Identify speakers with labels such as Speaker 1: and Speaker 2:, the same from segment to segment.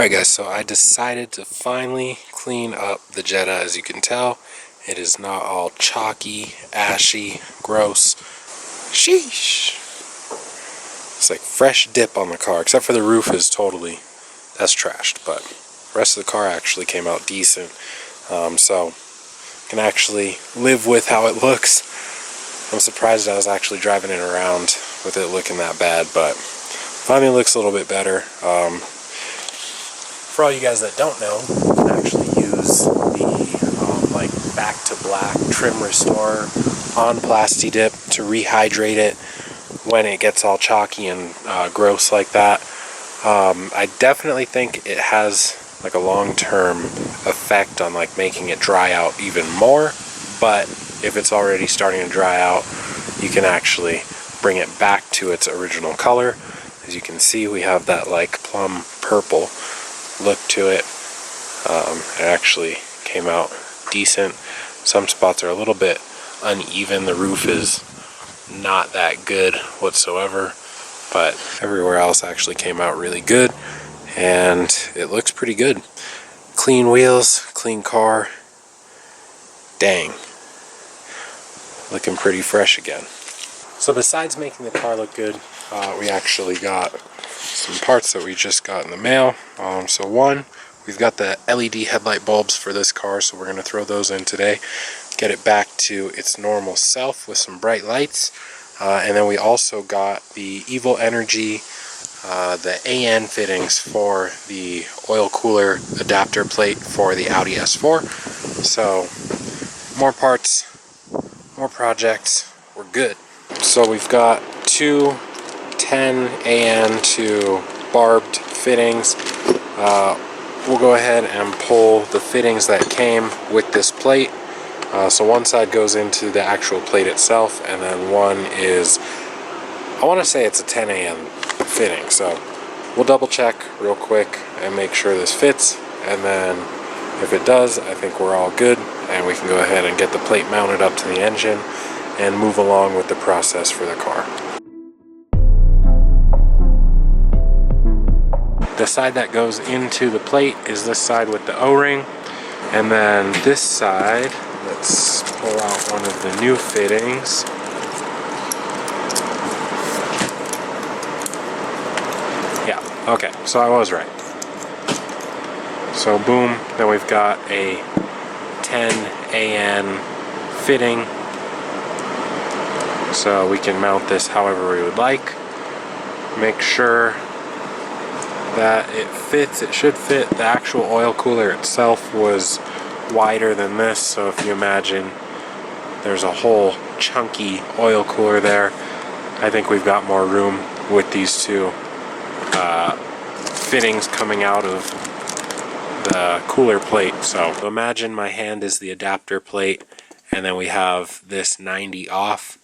Speaker 1: Alright guys, so I decided to finally clean up the Jetta. As you can tell, it is not all chalky, ashy, gross. Sheesh! It's like fresh dip on the car, except for the roof is totally, that's trashed, but the rest of the car actually came out decent. So, can actually live with how it looks. I'm surprised I was actually driving it around with it looking that bad, but finally looks a little bit better. For all you guys that don't know, you can actually use the like back to black trim restore on Plasti Dip to rehydrate it when it gets all chalky and gross like that. I definitely think it has like a long-term effect on like making it dry out even more, but if it's already starting to dry out, you can actually bring it back to its original color. As you can see, we have that like plum purple look to it. It actually came out decent. Some spots are a little bit uneven. The roof is not that good whatsoever, but everywhere else actually came out really good, and it looks pretty good. Clean wheels, clean car. Dang. Looking pretty fresh again. So besides making the car look good, we actually got some parts that we just got in the mail. So one, we've got the LED headlight bulbs for this car, so we're going to throw those in today, get it back to its normal self with some bright lights. And then we also got the Evil Energy, the AN fittings for the oil cooler adapter plate for the Audi S4. So more parts, more projects, we're good. So we've got two 10 AN to barbed fittings. We'll go ahead and pull the fittings that came with this plate. So one side goes into the actual plate itself, and then one is, I want to say it's a 10 AN fitting. So we'll double check real quick and make sure this fits, and then if it does, I think we're all good, and we can go ahead and get the plate mounted up to the engine and move along with the process for the car. The side that goes into the plate is this side with the O-ring, and then this side, let's pull out one of the new fittings. Yeah, okay, so I was right. So boom, then we've got a 10 AN fitting, so we can mount this however we would like. Make sure that it fits. It should fit. The actual oil cooler itself was wider than this, so if you imagine there's a whole chunky oil cooler there, I think we've got more room with these two fittings coming out of the cooler plate. So imagine my hand is the adapter plate, and then we have this 90 off.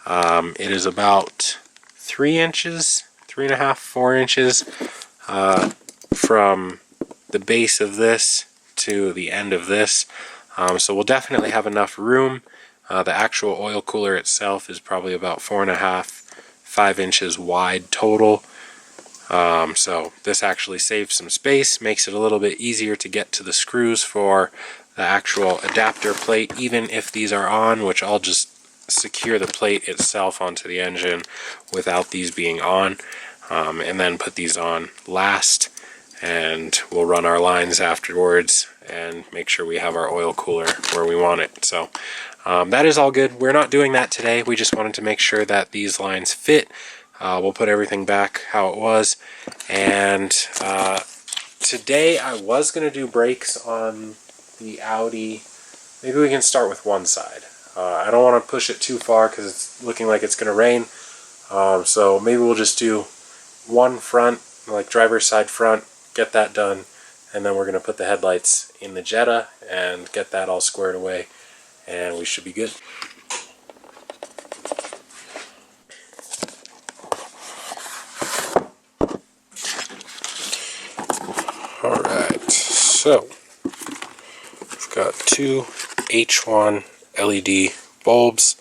Speaker 1: It is about 3 inches, 3.5, 4 inches from the base of this to the end of this. So we'll definitely have enough room. The actual oil cooler itself is probably about 4.5, 5 inches wide total. So this actually saves some space, makes it a little bit easier to get to the screws for the actual adapter plate, even if these are on, which I'll just secure the plate itself onto the engine without these being on. And then put these on last, and we'll run our lines afterwards and make sure we have our oil cooler where we want it. So that is all good. We're not doing that today. We just wanted to make sure that these lines fit. We'll put everything back how it was. And today I was going to do brakes on the Audi. Maybe we can start with one side. I don't want to push it too far because it's looking like it's going to rain. So maybe we'll just do one front, like driver's side front, get that done, and then we're going to put the headlights in the Jetta and get that all squared away, and we should be good. Alright, so we've got two H1 LED bulbs,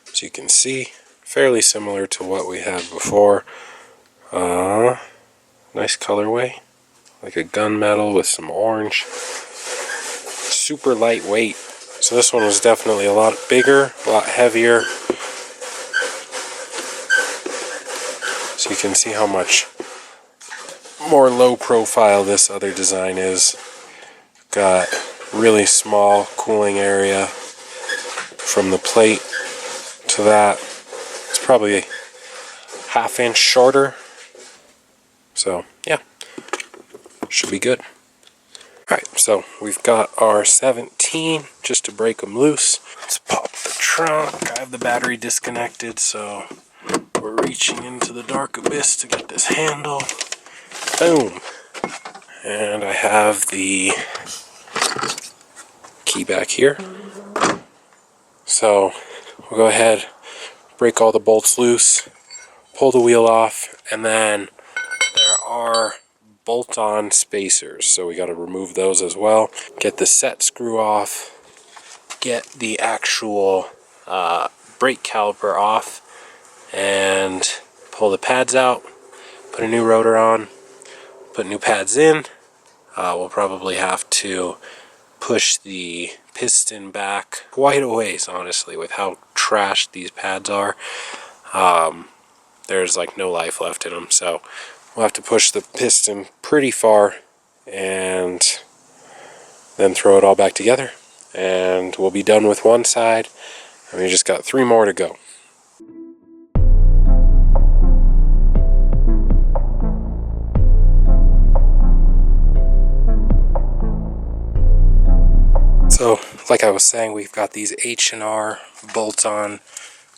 Speaker 1: as you can see, fairly similar to what we had before. Nice colorway. like a gunmetal with some orange. Super lightweight. So this one was definitely a lot bigger, a lot heavier. So you can see how much more low profile this other design is. Got really small cooling area from the plate to that. It's probably a ½ inch shorter. So yeah, should be good. Alright, so we've got our 17 just to break them loose. Let's pop the trunk. I have the battery disconnected, so we're reaching into the dark abyss to get this handle. Boom! And I have the key back here. So we'll go ahead, break all the bolts loose, pull the wheel off, and then there are bolt-on spacers, so we got to remove those as well. Get the set screw off, get the actual brake caliper off, and pull the pads out, put a new rotor on, put new pads in. We'll probably have to push the piston back quite a ways, honestly, with how trashed these pads are. There's like no life left in them, so we'll have to push the piston pretty far and then throw it all back together, and we'll be done with one side, and we just got 3 more to go. So, like I was saying, we've got these H&R bolt-on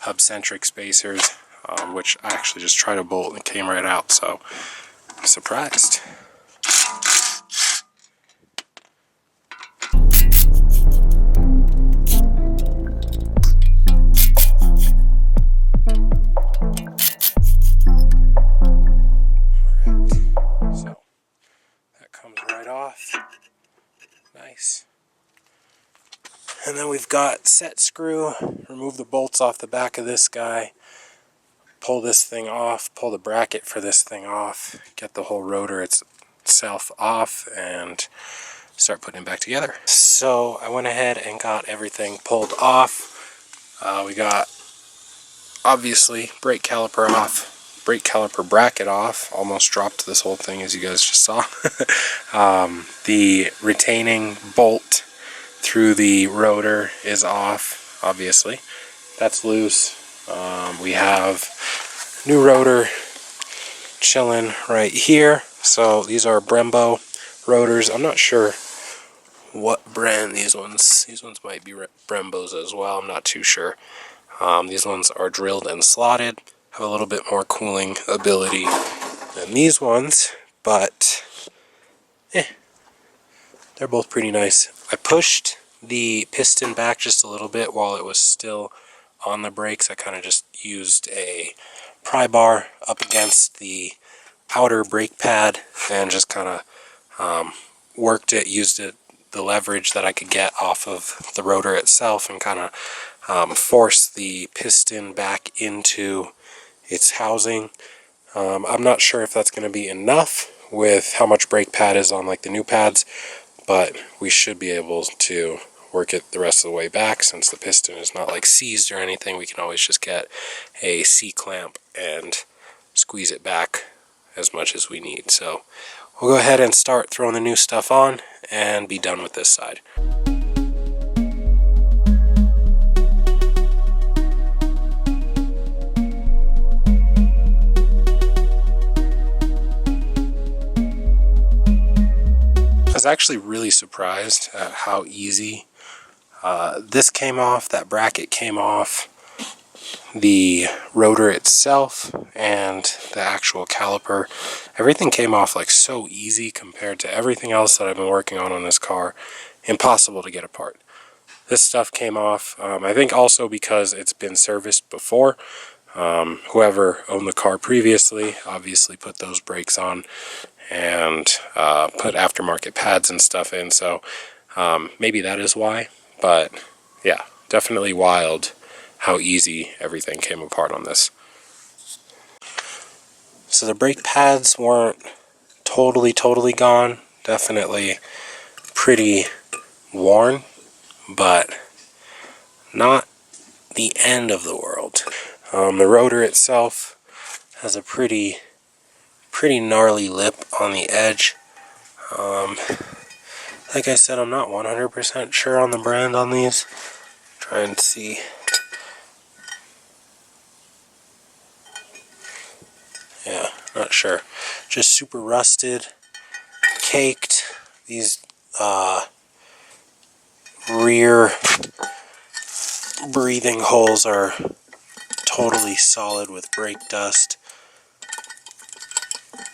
Speaker 1: hub-centric spacers, which I actually just tried a bolt and it came right out, so I'm surprised. Alright, so that comes right off. Nice. And then we've got set screw. Remove the bolts off the back of this guy. Pull this thing off. Pull the bracket for this thing off. Get the whole rotor itself off and start putting it back together. So I went ahead and got everything pulled off. We got, obviously, brake caliper off. Brake caliper bracket off. Almost dropped this whole thing, as you guys just saw. The retaining bolt through the rotor is off, obviously. That's loose. We have new rotor chilling right here. So these are Brembo rotors. I'm not sure what brand these ones might be Brembos as well. I'm not too sure. These ones are drilled and slotted, have a little bit more cooling ability than these ones, but they're both pretty nice. I pushed the piston back just a little bit while it was still on the brakes. I kind of just used a pry bar up against the outer brake pad and just kind of worked it, used it, the leverage that I could get off of the rotor itself, and kind of force the piston back into its housing. I'm not sure if that's going to be enough with how much brake pad is on like the new pads, but we should be able to work it the rest of the way back. Since the piston is not like seized or anything, we can always just get a C-clamp and squeeze it back as much as we need. So we'll go ahead and start throwing the new stuff on and be done with this side. I was actually really surprised at how easy this came off, that bracket came off, the rotor itself, and the actual caliper. Everything came off like so easy compared to everything else that I've been working on this car. Impossible to get apart. This stuff came off, I think also because it's been serviced before. Whoever owned the car previously obviously put those brakes on and put aftermarket pads and stuff in, so maybe that is why. But yeah, definitely wild how easy everything came apart on this. So the brake pads weren't totally gone. Definitely pretty worn, but not the end of the world. The rotor itself has a pretty gnarly lip on the edge. Like I said, I'm not 100% sure on the brand on these. Try and see. Yeah, not sure. Just super rusted, caked. These rear breathing holes are totally solid with brake dust.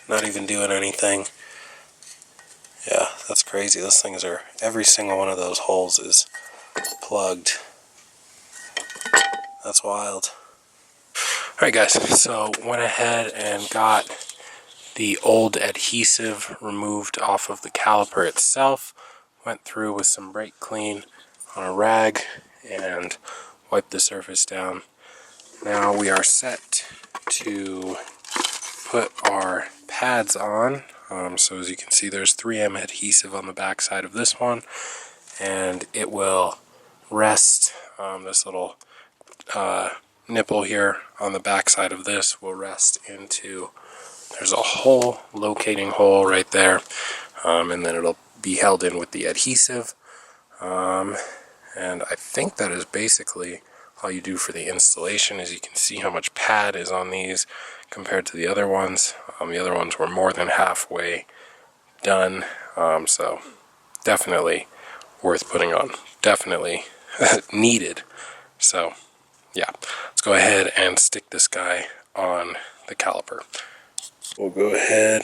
Speaker 1: Not even doing anything. Yeah, that's crazy. Those things are, every single one of those holes is plugged. That's wild. Alright guys, so went ahead and got the old adhesive removed off of the caliper itself. Went through with some brake clean on a rag and wiped the surface down. Now we are set to put our pads on. So as you can see, there's 3M adhesive on the back side of this one, and it will rest. This little nipple here on the back side of this will rest into, there's a hole, locating hole right there, and then it'll be held in with the adhesive. And I think that is basically all you do for the installation. As you can see how much pad is on these compared to the other ones. The other ones were more than halfway done, so definitely worth putting on. Definitely needed. So yeah, let's go ahead and stick this guy on the caliper. We'll go ahead,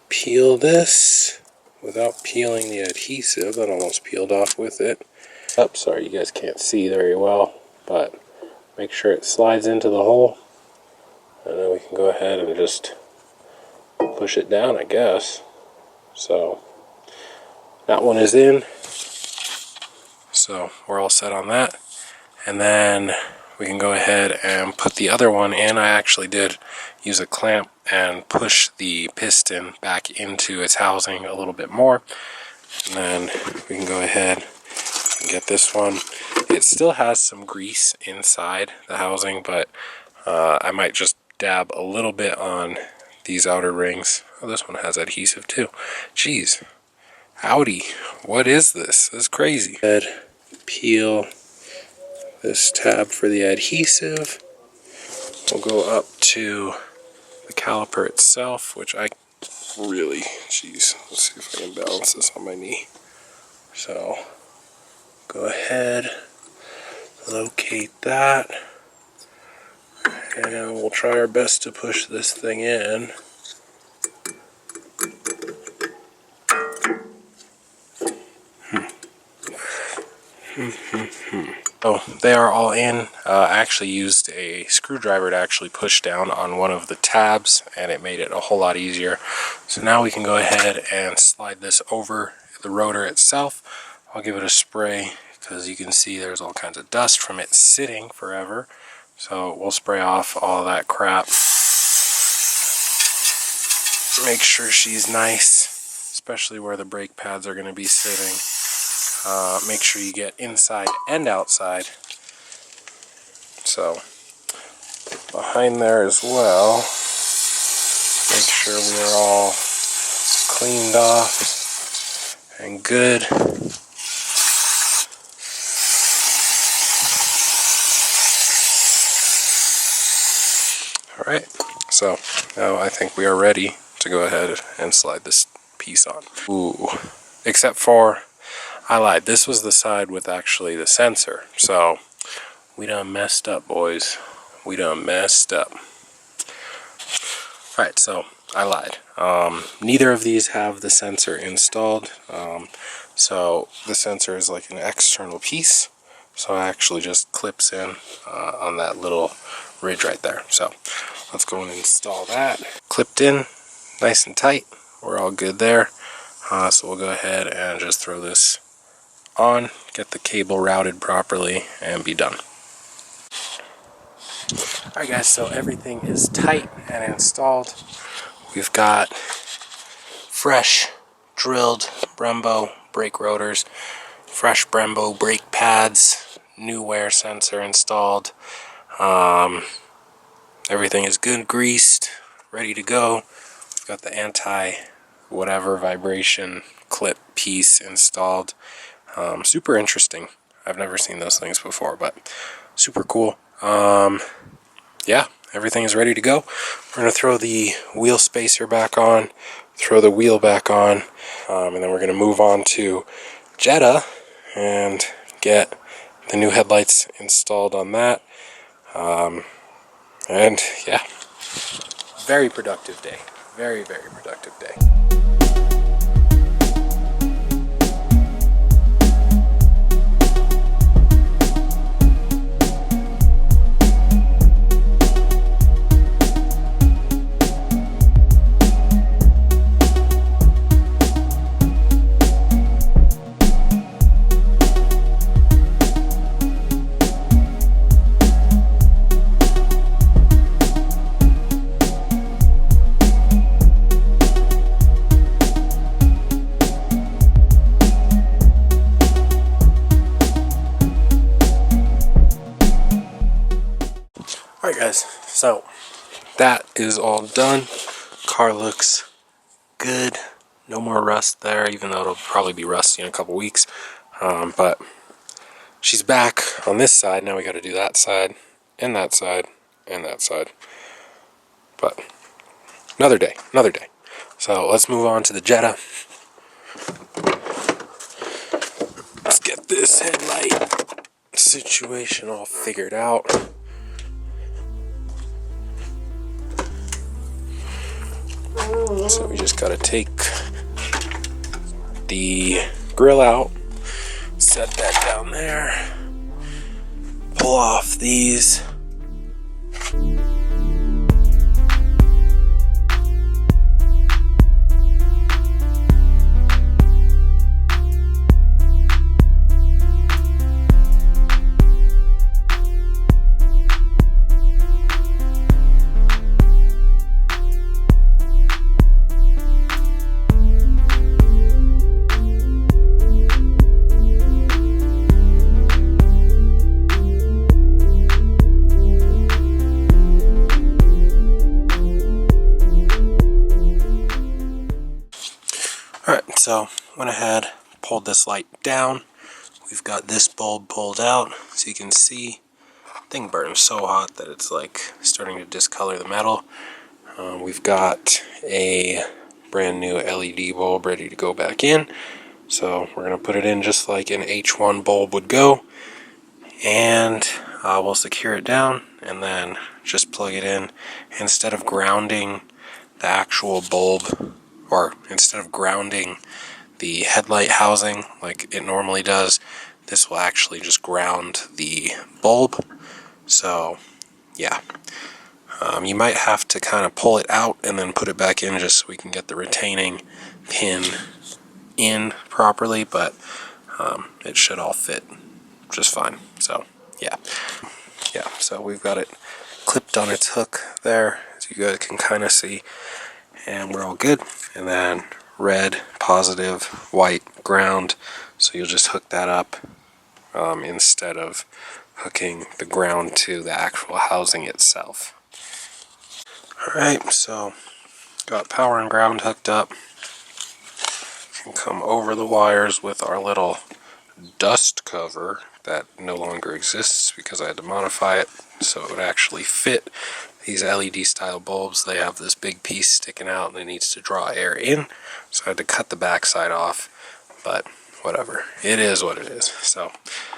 Speaker 1: peel this without peeling the adhesive. That almost peeled off with it. Oh, sorry, you guys can't see very well, but make sure it slides into the hole, and then we can go ahead and just push it down, I guess. So that one is in, so we're all set on that. And then we can go ahead and put the other one in. I actually did use a clamp and push the piston back into its housing a little bit more. And then we can go ahead and get this one. It still has some grease inside the housing, but I might just dab a little bit on these outer rings. Oh, this one has adhesive too. Jeez. Audi, what is this? This is crazy. Peel this tab for the adhesive. We'll go up to the caliper itself, which I really, jeez, let's see if I can balance this on my knee. So go ahead, locate that, and we'll try our best to push this thing in. So they are all in. I actually used a screwdriver to actually push down on one of the tabs, and it made it a whole lot easier. So now we can go ahead and slide this over the rotor itself. I'll give it a spray because you can see there's all kinds of dust from it sitting forever. So we'll spray off all that crap. Make sure she's nice, especially where the brake pads are going to be sitting. Make sure you get inside and outside. So behind there as well, make sure we are all cleaned off and good. Alright, so now I think we are ready to go ahead and slide this piece on. Ooh, except for, I lied, this was the side with actually the sensor, so we done messed up, boys. We done messed up. Alright, so I lied. Neither of these have the sensor installed, so the sensor is like an external piece, so it actually just clips in on that little ridge right there. So let's go and install that. Clipped in, nice and tight. We're all good there. So we'll go ahead and just throw this on, get the cable routed properly, and be done. Alright guys, so everything is tight and installed. We've got fresh drilled Brembo brake rotors, fresh Brembo brake pads, new wear sensor installed. Everything is good, greased, ready to go. We've got the anti-whatever vibration clip piece installed. Super interesting. I've never seen those things before, but super cool. Yeah, everything is ready to go. We're going to throw the wheel spacer back on, throw the wheel back on, and then we're going to move on to Jetta and get the new headlights installed on that. And yeah, very productive day. Very, very productive day. Alright guys, so that is all done. Car looks good. No more rust there, even though it'll probably be rusty in a couple weeks. But she's back on this side. Now we got to do that side, and that side, and that side. But another day, another day. So let's move on to the Jetta. Let's get this headlight situation all figured out. So we just gotta take the grill out, set that down there, pull off these. Alright, so went ahead, pulled this light down. We've got this bulb pulled out, so you can see the thing burns so hot that it's like starting to discolor the metal. We've got a brand new LED bulb ready to go back in. So we're going to put it in just like an H1 bulb would go. And we'll secure it down and then just plug it in. Instead of grounding the actual bulb, or instead of grounding the headlight housing like it normally does, this will actually just ground the bulb. So yeah, you might have to kind of pull it out and then put it back in just so we can get the retaining pin in properly, but it should all fit just fine. So yeah, so we've got it clipped on its hook there, as you guys can kind of see, and we're all good. And then red, positive, white, ground. So you'll just hook that up instead of hooking the ground to the actual housing itself. Alright, so got power and ground hooked up. Can come over the wires with our little dust cover that no longer exists because I had to modify it so it would actually fit these LED style bulbs. They have this big piece sticking out and it needs to draw air in, so I had to cut the back side off, but whatever, it is what it is. So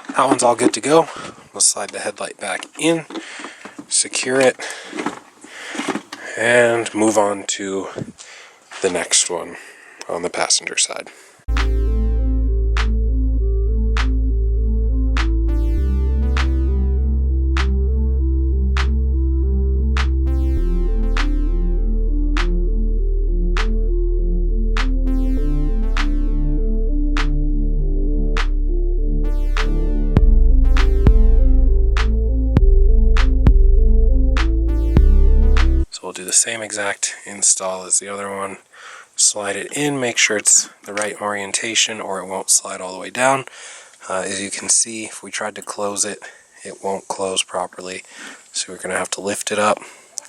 Speaker 1: that one's all good to go. We'll slide the headlight back in, secure it, and move on to the next one on the passenger side. We'll do the same exact install as the other one. slide it in, make sure it's the right orientation or it won't slide all the way down. As you can see, if we tried to close it, it won't close properly. So we're going to have to lift it up,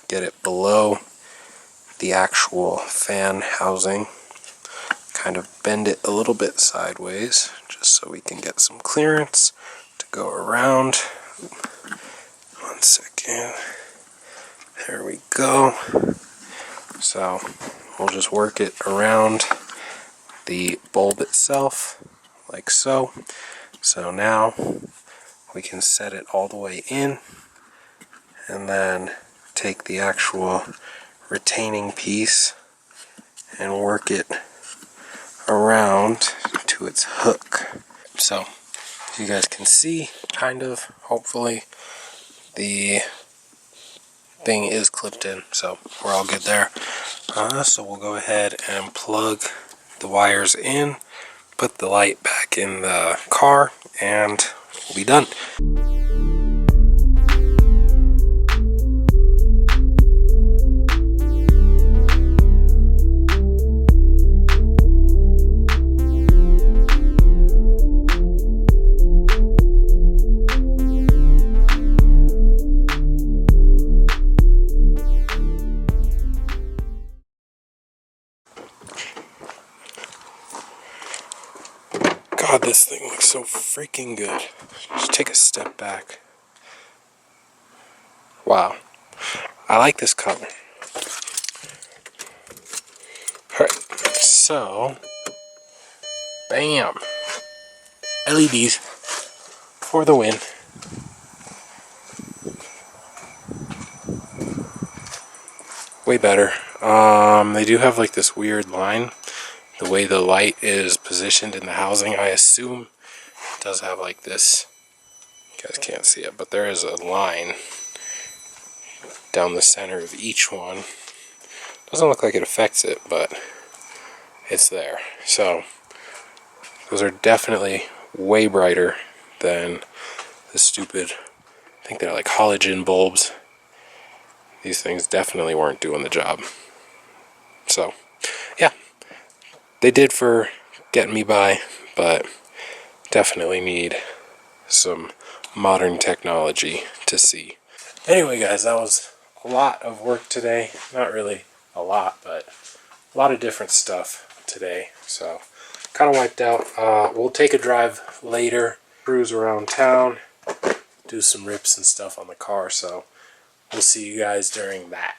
Speaker 1: get it below the actual fan housing, kind of bend it a little bit sideways, just so we can get some clearance to go around. 1 second. There we go. So we'll just work it around the bulb itself, like so. So now we can set it all the way in, and then take the actual retaining piece and work it around to its hook. So as you guys can see, kind of, hopefully, the thing is clipped in, so we're all good there. So we'll go ahead and plug the wires in, put the light back in the car, and we'll be done. God, this thing looks so freaking good. Just take a step back. Wow. I like this color. Alright, so, bam. LEDs for the win. Way better. They do have like this weird line. The way the light is positioned in the housing, I assume it does have like this. You guys can't see it, but there is a line down the center of each one. Doesn't look like it affects it, but it's there. So those are definitely way brighter than the stupid, I think they're like halogen bulbs. These things definitely weren't doing the job. So yeah, they did for getting me by, but definitely need some modern technology to see. Anyway guys, that was a lot of work today. Not really a lot, but a lot of different stuff today. So kind of wiped out. We'll take a drive later, cruise around town, do some rips and stuff on the car. So we'll see you guys during that.